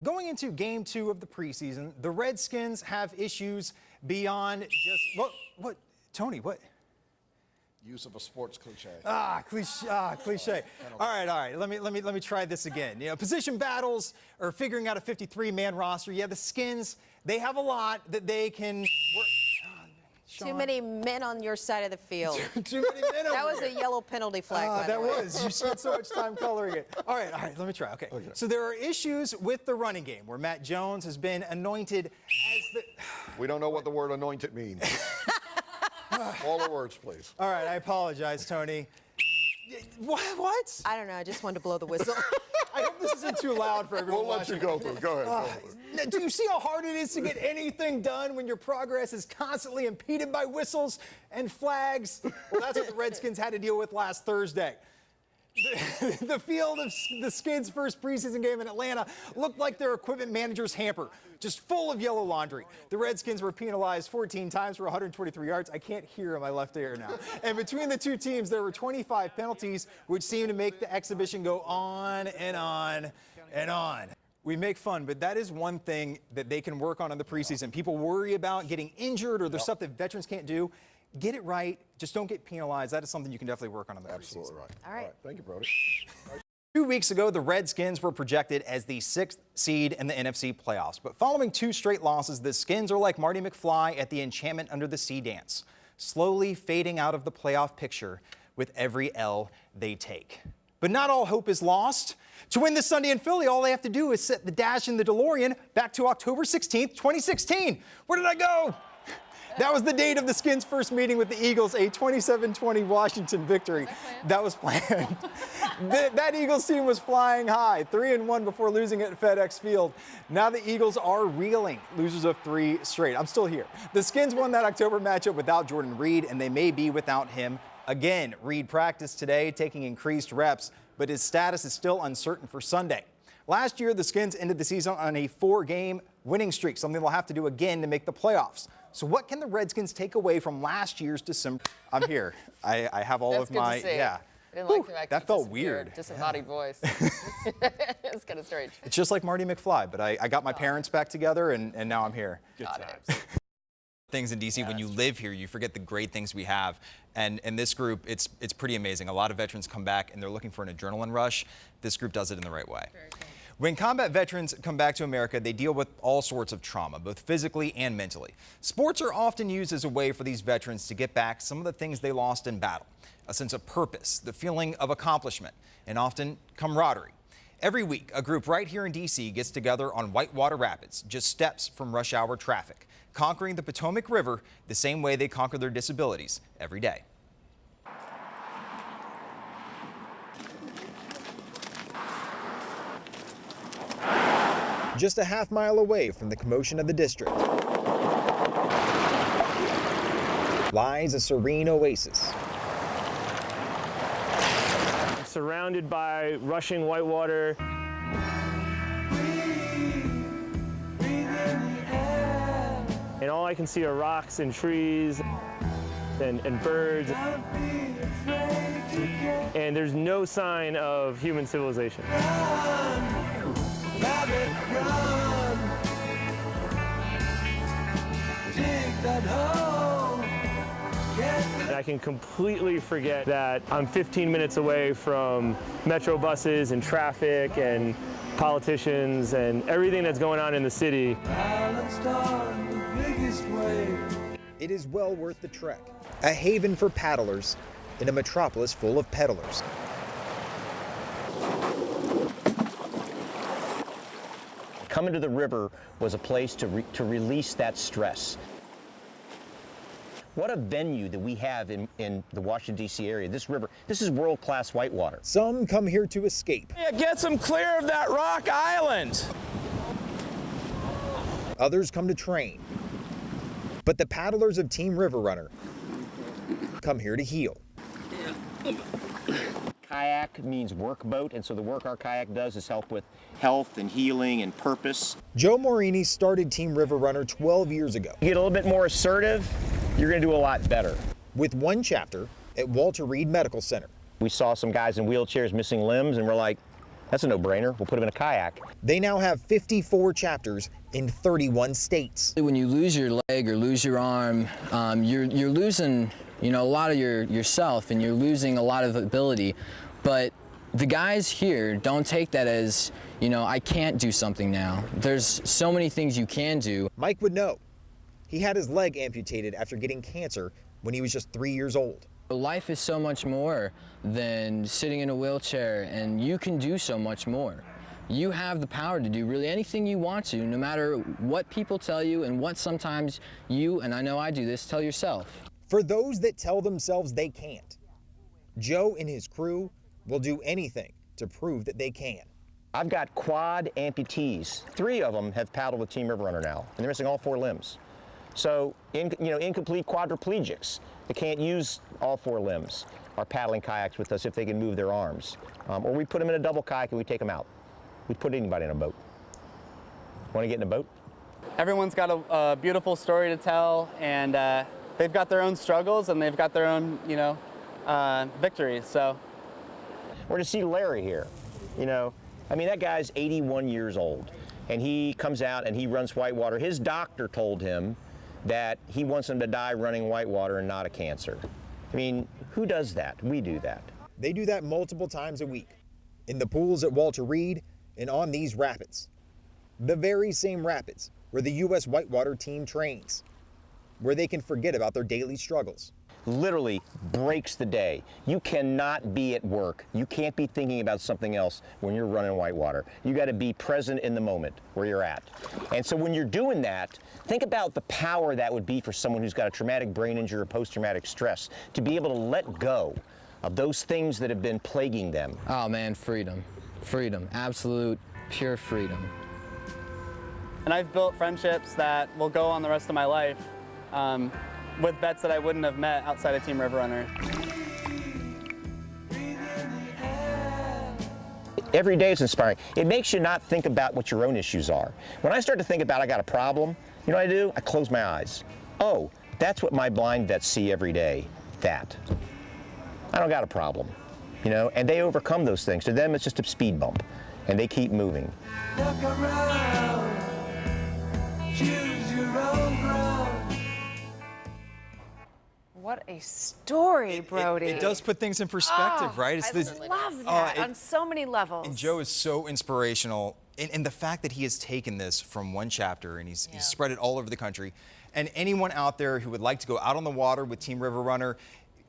Going into game 2 of the preseason, the Redskins have issues beyond just what Tony, what? Use of a sports cliche. Cliche. All right. Let me try this again. You know, position battles or figuring out a 53-man roster. Yeah, the Skins, they have a lot that they can work. Too many men on your side of the field. Too many men. That was a yellow penalty flag. By the way. Was. You spent so much time coloring it. All right. Let me try. Okay. So there are issues with the running game where Matt Jones has been anointed as the. We don't know what the word anointed means. All the words, please. All right. I apologize, Tony. What? I don't know. I just wanted to blow the whistle. I hope this isn't too loud for everyone. We'll let you go through. Go ahead. Do you see how hard it is to get anything done when your progress is constantly impeded by whistles and flags? Well, that's what the Redskins had to deal with last Thursday. The field of the Skins' first preseason game in Atlanta looked like their equipment manager's hamper, just full of yellow laundry. The Redskins were penalized 14 times for 123 yards. I can't hear in my left ear now. And between the two teams, there were 25 penalties, which seemed to make the exhibition go on and on and on. We make fun, but that is one thing that they can work on in the preseason. People worry about getting injured or there's stuff that veterans can't do. Get it right. Just don't get penalized. That is something you can definitely work on in the preseason. Absolutely right. All right. Thank you, Brody. 2 weeks ago, the Redskins were projected as the 6th seed in the NFC playoffs. But following 2 straight losses, the Skins are like Marty McFly at the Enchantment Under the Sea dance, slowly fading out of the playoff picture with every L they take. But not all hope is lost. To win this Sunday in Philly, all they have to do is set the dash in the DeLorean back to October 16th, 2016. Where did I go? That was the date of the Skins' first meeting with the Eagles, a 27-20 Washington victory. That was planned. That Eagles team was flying high, 3-1 before losing at FedEx Field. Now the Eagles are reeling, losers of 3 straight. I'm still here. The Skins won that October matchup without Jordan Reed, and they may be without him again. Reed practiced today, taking increased reps, but his status is still uncertain for Sunday. Last year, the Skins ended the season on a 4-game winning streak, something they'll have to do again to make the playoffs. So what can the Redskins take away from last year's December? I'm here. I have all That's of my, good to see. yeah. I didn't like the fact that felt weird. Disembodied voice. It's kind of strange. It's just like Marty McFly, but I got my parents back together, and now I'm here. Good times. Things in D.C. when you live here, you forget the great things we have. And in this group, it's pretty amazing. A lot of veterans come back, and they're looking for an adrenaline rush. This group does it in the right way. Very cool. When combat veterans come back to America, they deal with all sorts of trauma, both physically and mentally. Sports are often used as a way for these veterans to get back some of the things they lost in battle. A sense of purpose, the feeling of accomplishment, and often camaraderie. Every week, a group right here in D.C. gets together on Whitewater Rapids, just steps from rush hour traffic, conquering the Potomac River the same way they conquer their disabilities every day. Just a half-mile away from the commotion of the district lies a serene oasis. Surrounded by rushing whitewater. And all I can see are rocks and trees and birds. And there's no sign of human civilization. And I can completely forget that I'm 15 minutes away from metro buses and traffic and politicians and everything that's going on in the city. It is well worth the trek. A haven for paddlers in a metropolis full of peddlers. Coming to the river was a place to release that stress. What a venue that we have in the Washington, D.C. area. This river, this is world-class whitewater. Some come here to escape. Yeah, get them clear of that rock island. Others come to train. But the paddlers of Team River Runner come here to heal. Kayak means work boat, and so the work our kayak does is help with health and healing and purpose. Joe Morini started Team River Runner 12 years ago. You get a little bit more assertive, you're going to do a lot better. With one chapter at Walter Reed Medical Center. We saw some guys in wheelchairs missing limbs, and we're like, That's a no-brainer. We'll put them in a kayak. They now have 54 chapters in 31 states. When you lose your leg or lose your arm, you're losing, a lot of yourself, and you're losing a lot of ability. But the guys here don't take that as, I can't do something now. There's so many things you can do. Mike would know. He had his leg amputated after getting cancer when he was just 3 years old. Life is so much more than sitting in a wheelchair, and you can do so much more. You have the power to do really anything you want to, no matter what people tell you and what sometimes you, and I know I do this, tell yourself. For those that tell themselves they can't, Joe and his crew will do anything to prove that they can. I've got quad amputees. 3 of them have paddled with Team River Runner now, and they're missing all 4 limbs. So, incomplete quadriplegics that can't use all 4 limbs are paddling kayaks with us if they can move their arms. Or we put them in a double kayak and we take them out. We'd put anybody in a boat. Want to get in a boat? Everyone's got a beautiful story to tell, and they've got their own struggles and they've got their own, victories. So, Or to see Larry here, that guy's 81 years old, and he comes out and he runs whitewater. His doctor told him that he wants him to die running whitewater and not a cancer. Who does that? We do that. They do that multiple times a week, in the pools at Walter Reed and on these rapids. The very same rapids where the U.S. whitewater team trains, where they can forget about their daily struggles. Literally breaks the day. You cannot be at work. You can't be thinking about something else when you're running whitewater. You got to be present in the moment where you're at. And so when you're doing that, think about the power that would be for someone who's got a traumatic brain injury or post-traumatic stress, to be able to let go of those things that have been plaguing them. Oh man, freedom. Freedom. Absolute, pure freedom. and I've built friendships that will go on the rest of my life. With vets that I wouldn't have met outside of Team River Runner. Every day is inspiring. It makes you not think about what your own issues are. When I start to think about I got a problem, you know what I do? I close my eyes. Oh, that's what my blind vets see every day. That. I don't got a problem, you know, and they overcome those things. To them, it's just a speed bump, and they keep moving. Look around, choose your own ground. What a story, Brody. It does put things in perspective, right? I love that on so many levels. And Joe is so inspirational. And the fact that he has taken this from one chapter and he's spread it all over the country. And anyone out there who would like to go out on the water with Team River Runner,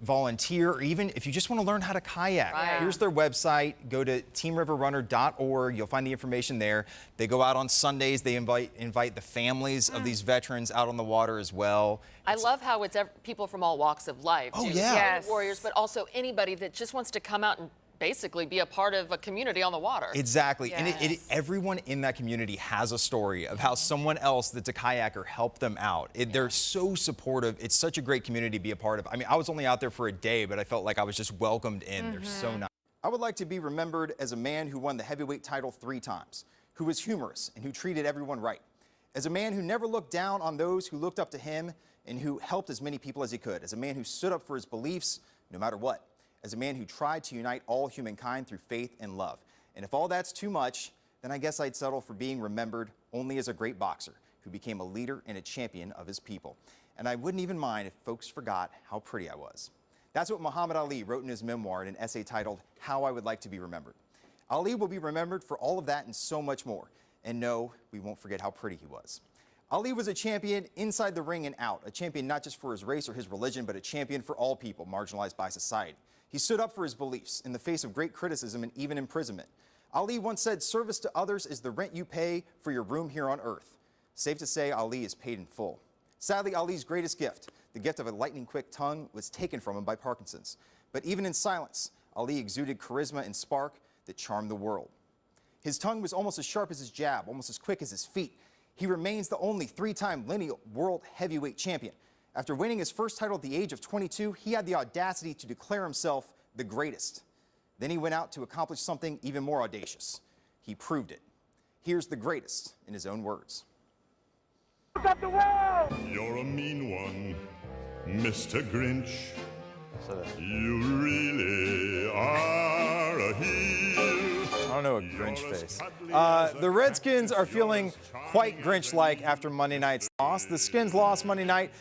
volunteer, or even if you just want to learn how to kayak, here's their website. Go to teamriverrunner.org. You'll find the information there. They go out on Sundays. They invite the families of these veterans out on the water as well. I love how it's people from all walks of life. Oh, too. yeah. Yes. Warriors, but also anybody that just wants to come out and basically be a part of a community on the water. Exactly. Yes. And everyone in that community has a story of how someone else that's a kayaker helped them out. They're so supportive. It's such a great community to be a part of. I mean, I was only out there for a day, but I felt like I was just welcomed in. They're so nice. I would like to be remembered as a man who won the heavyweight title 3 times, who was humorous and who treated everyone right. As a man who never looked down on those who looked up to him and who helped as many people as he could. As a man who stood up for his beliefs no matter what. As a man who tried to unite all humankind through faith and love. And if all that's too much, then I guess I'd settle for being remembered only as a great boxer who became a leader and a champion of his people. And I wouldn't even mind if folks forgot how pretty I was. That's what Muhammad Ali wrote in his memoir in an essay titled, How I Would Like to Be Remembered. Ali will be remembered for all of that and so much more. And no, we won't forget how pretty he was. Ali was a champion inside the ring and out, a champion not just for his race or his religion, but a champion for all people marginalized by society. He stood up for his beliefs in the face of great criticism and even imprisonment. Ali once said, service to others is the rent you pay for your room here on earth. Safe to say, Ali is paid in full. Sadly, Ali's greatest gift, the gift of a lightning-quick tongue, was taken from him by Parkinson's. But even in silence, Ali exuded charisma and spark that charmed the world. His tongue was almost as sharp as his jab, almost as quick as his feet. He remains the only 3-time lineal world heavyweight champion. After winning his first title at the age of 22, he had the audacity to declare himself the greatest. Then he went out to accomplish something even more audacious. He proved it. Here's the greatest in his own words. You're a mean one, Mr. Grinch. You really are a heel. don't know, a Grinch face. The Redskins are feeling quite Grinch-like after Monday night's loss. The Skins lost Monday night,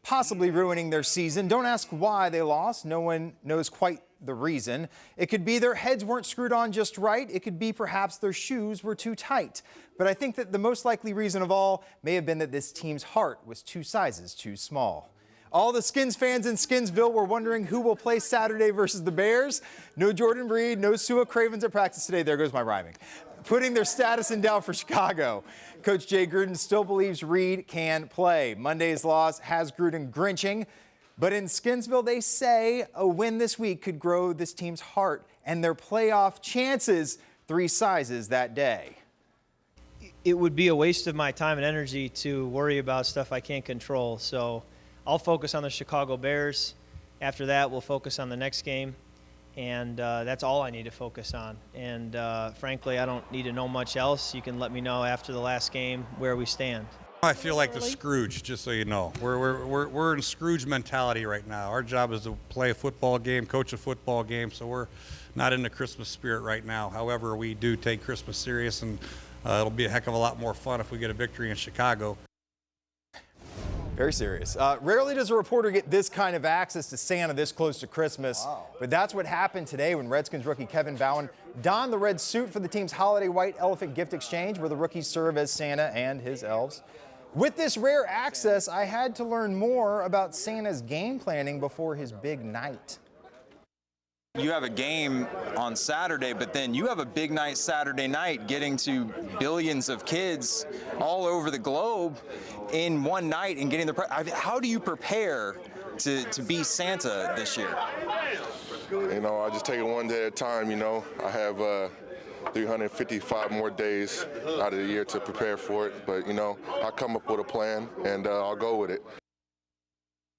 possibly ruining their season. Don't ask why they lost. No one knows quite the reason. It could be their heads weren't screwed on just right. It could be perhaps their shoes were too tight. But I think that the most likely reason of all may have been that this team's heart was 2 sizes too small. All the Skins fans in Skinsville were wondering who will play Saturday versus the Bears. No Jordan Reed, no Sua Cravens at practice today. There goes my rhyming. Putting their status in doubt for Chicago. Coach Jay Gruden still believes Reed can play. Monday's loss has Gruden grinching. But in Skinsville, they say a win this week could grow this team's heart and their playoff chances 3 sizes that day. It would be a waste of my time and energy to worry about stuff I can't control. So I'll focus on the Chicago Bears. After that, we'll focus on the next game. And that's all I need to focus on. And frankly, I don't need to know much else. You can let me know after the last game where we stand. I feel like the Scrooge, just so you know. We're in Scrooge mentality right now. Our job is to play a football game, coach a football game, so we're not in the Christmas spirit right now. However, we do take Christmas serious, and it'll be a heck of a lot more fun if we get a victory in Chicago. Very serious. Rarely does a reporter get this kind of access to Santa this close to Christmas, but that's what happened today when Redskins rookie Kevin BOWEN donned the red suit for the team's holiday white elephant gift exchange, where the rookies serve as Santa and his elves. With this rare access, I had to learn more about Santa's game planning before his big night. You have a game on Saturday, but then you have a big night Saturday night getting to billions of kids all over the globe in one night and getting how do you prepare to be Santa this year? You know, I just take it one day at a time, you know. I have 355 more days out of the year to prepare for it, but, you know, I'll come up with a plan and I'll go with it.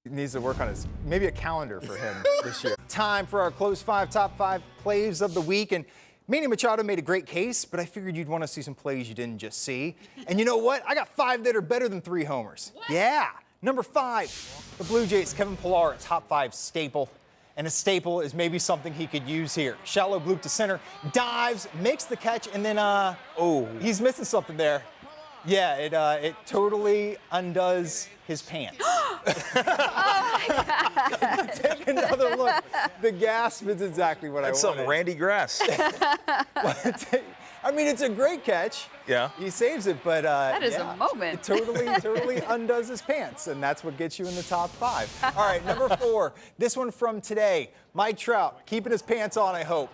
He needs to work on maybe a calendar for him this year. Time for our Close 5 Top 5 Plays of the Week. And Manny Machado made a great case, but I figured you'd want to see some plays you didn't just see. And you know what? I got 5 that are better than 3 homers. What? Yeah. Number 5, the Blue Jays' Kevin Pillar, a top 5 staple. And a staple is maybe something he could use here. Shallow bloop to center, dives, makes the catch, and then, he's missing something there. Yeah, it totally undoes his pants. Oh my God. Take another look. The gasp is exactly what That's I wanted. some Randy Grass. I mean, it's a great catch. Yeah. He saves it, but that is a moment. It totally undoes his pants, and that's what gets you in the top 5. All right, number 4. This one from today. Mike Trout, keeping his pants on, I hope.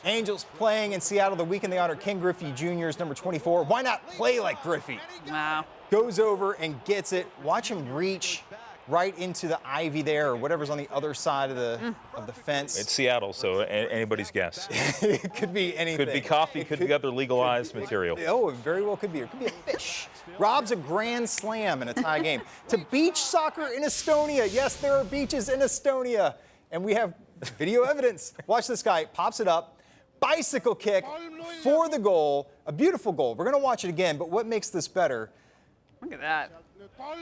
Angels playing in Seattle the weekend they honor Ken Griffey Jr.'s number 24. Why not play like Griffey? Wow. Goes over and gets it. Watch him reach right into the ivy there, or whatever's on the other side of the fence. It's Seattle, so anybody's guess. It could be anything. Could be coffee, could be other legalized material. Oh, it very well could be. It could be a fish. Robs a grand slam in a tie game. To beach soccer in Estonia. Yes, there are beaches in Estonia. And we have video evidence. Watch this guy. Pops it up. Bicycle kick for the goal. A beautiful goal. We're going to watch it again, but what makes this better? Look at that.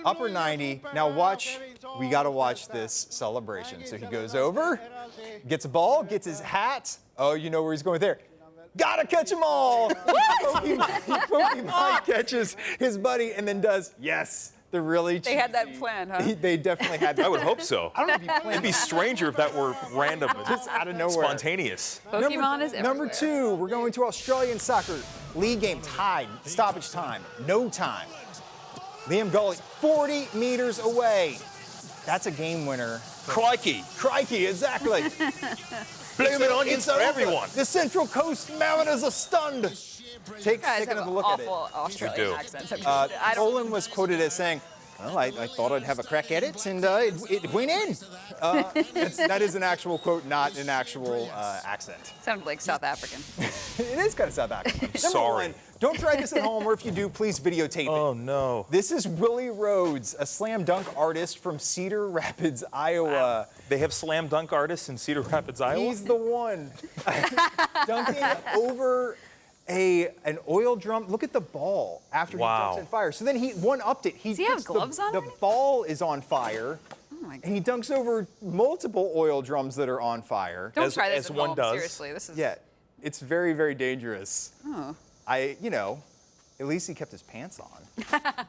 Upper 90. Now watch. We got to watch this celebration. So he goes over, gets a ball, gets his hat. Oh, you know where he's going there. Gotta catch them all. Pokemon catches his buddy and then does, yes, the really cheesy. They had that plan, huh? They definitely had that. I would hope so. I don't know if he planned It'd be stranger if that were random, just out of nowhere. Spontaneous. Pokemon is everywhere. Number 2, we're going to Australian soccer. League game tied, stoppage time, no time. Liam Gully, 40 meters away. That's a game winner. Crikey. Crikey, exactly. Blame it on you for everyone. The Central Coast Mariners are stunned. Take another look at it. Awful Australian accents. Olin was quoted as saying, well, I thought I'd have a crack at it, and it went in. That is an actual quote, not an actual accent. Sounded like South African. It is kind of South African. Sorry. Number 1, don't try this at home, or if you do, please videotape it. Oh, no. This is Willie Rhodes, a slam dunk artist from Cedar Rapids, Iowa. Wow. They have slam dunk artists in Cedar Rapids, Iowa? He's the one. Dunking over an oil drum. Look at the ball after he jumps in fire. So then he one-upped it. Does he have gloves on? The ball is on fire. Oh my God. And he dunks over multiple oil drums that are on fire. Don't try this as at one home. does. Seriously, this is. Yeah. It's very, very dangerous. Oh. You know, at least he kept his pants on.